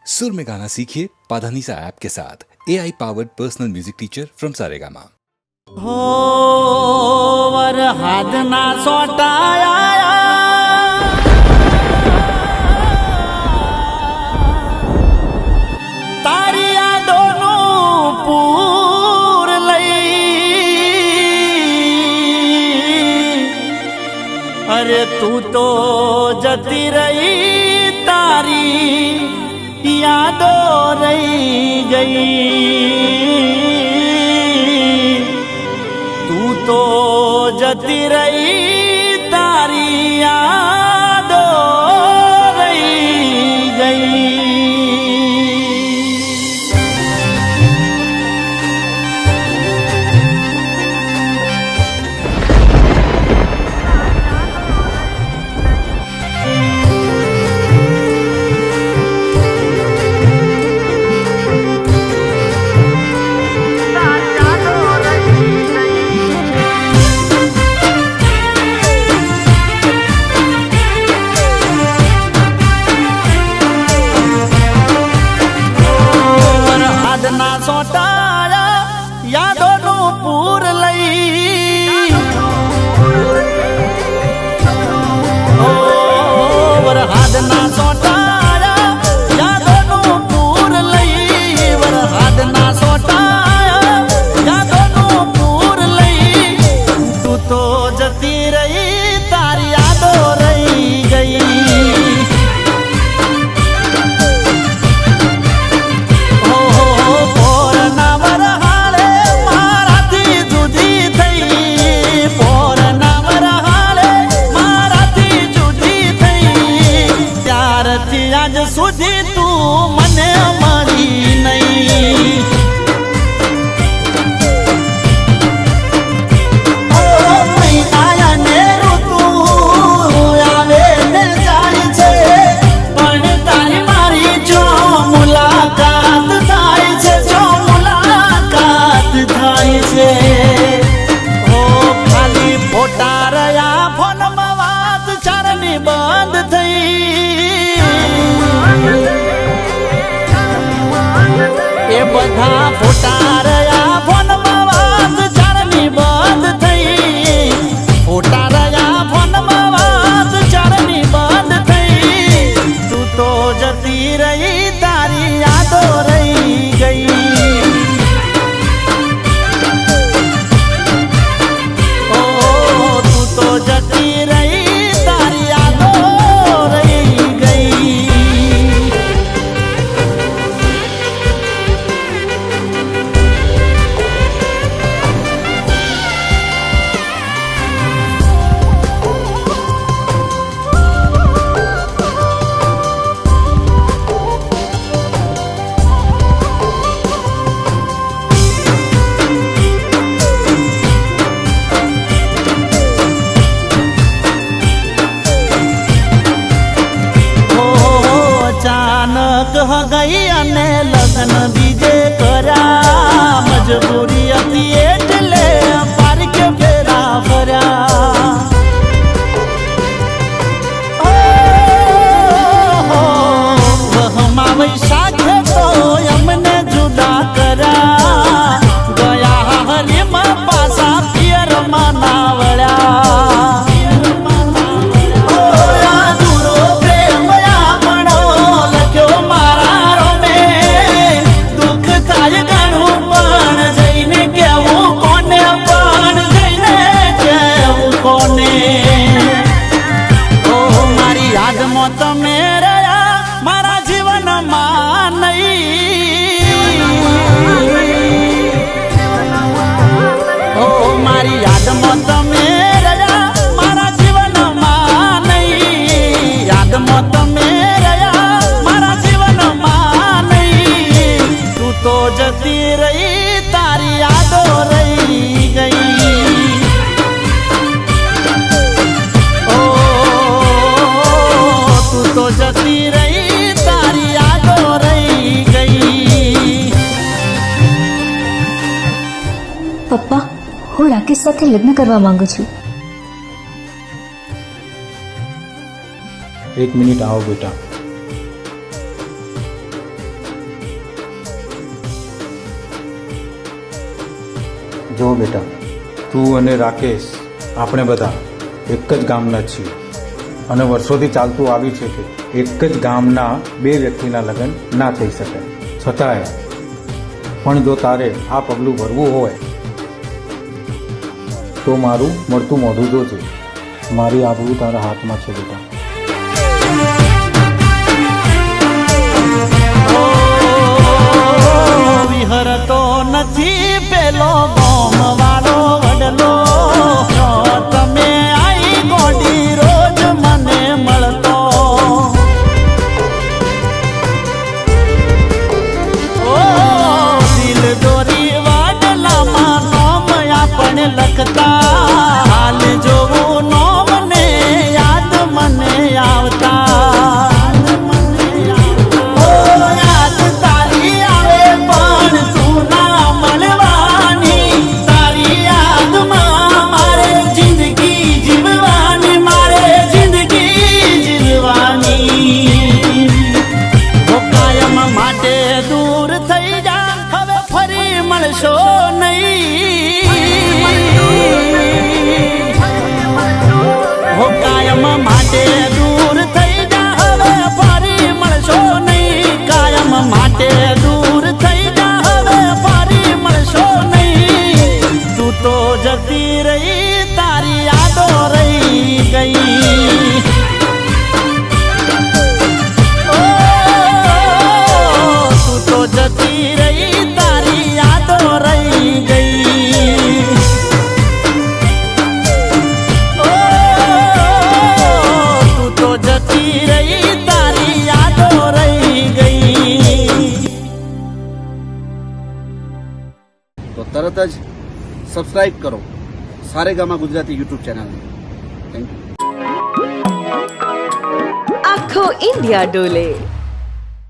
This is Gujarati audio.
सुर में गाना सीखिए पाधानीसा ऐप के साथ। AI powered personal music teacher from Saregama. हो वरहाद ना सोटाया तारी यादों पूर लई अरे तू तो जती रही तारी यादों रही गई तू तो जती रही तारी यादों रही गई। सोटाया यादों नु पूर लई ओ वरहाद ना सोटाया यादों नु पूर लई वरहाद ना सोटाया यादों नु पूर लई तू तो जती रही तारी यादों रही गई आज सुधी तू मने मरी नहीं ओ महीना ने ऋतु आवे ने जाय छे पण तारी मारी जो मुलाकात थाय छे जो मुलाकात थाय छे ओ खाली फोटा रया फोन में बात चारनी बंद थई ए बधा फोटा रया फोन में बात चारनी बंद थई फोटा रया फोन में बात चारनी बंद थई तू तो जती रही तारी यादों रही गई ओ तू तो जती रही तारी यादों रही गई। अचानक हो गई अने लगन बीजे करा मजबूरी अति एटले पार के फेरा फरा वहमा साथे तो अमने जुदा करा गया हरी मा पासा पियर मनावड़ा તમે રહ્યા મારા જીવનમાં નહીં ઓ મારી યાદમાં તમે રહ્યા મારા જીવનમાં નહીં યાદમાં તમે રહ્યા મારા જીવનમાં નહીં તું તો જતી રહી તારી યાદો રહી ગઈ तो जती रही तारी यादों रही गई। पप्पा હું રાકેશ સાથે લગ્ન કરવા માંગુ છું। एक मिनिट आओ बेटा। જો બેટા, તું અને રાકેશ આપણે બધા એક જ ગામના છીએ અને વર્ષોથી ચાલતું આવ્યું છે કે એક જ ગામના બે વ્યક્તિના લગ્ન ના થઈ શકે. છતાંય પણ જો તારે આ પગલું ભરવું હોય તો મારું મળતું મોઢું જોજે. મારી આબરૂ તારા હાથમાં છે બેટા. વિહરતો નથી પેલો ગોમ વાળો વડલો, જો તમે આઈ ગોડી રોજ મને મળતો. ઓ દિલ દોરી વાડલામાં નોમ આપણે લખતા, હાલ જોવું નોમ ને યાદ મને આવતા. મળશો નહીં, હો કાયમ માટે દૂર થઈ જા, હવે ફરી મળશો નહીં. કાયમ માટે દૂર થઈ જા, હવે ફરી મળશો નહીં. તું તો જતી રહી, તારી યાદો રહી ગઈ. તું તો જતી રહી, તારી યાદો રહી ગઈ. તું તો જતી રહી, તારી યાદો રહી ગઈ. તો તરત જ સબસ્ક્રાઇબ કરો સારેગામા ગુજરાતી યુટ્યુબ ચેનલને. Thank you. આખો ઇન્ડિયા ડોલે.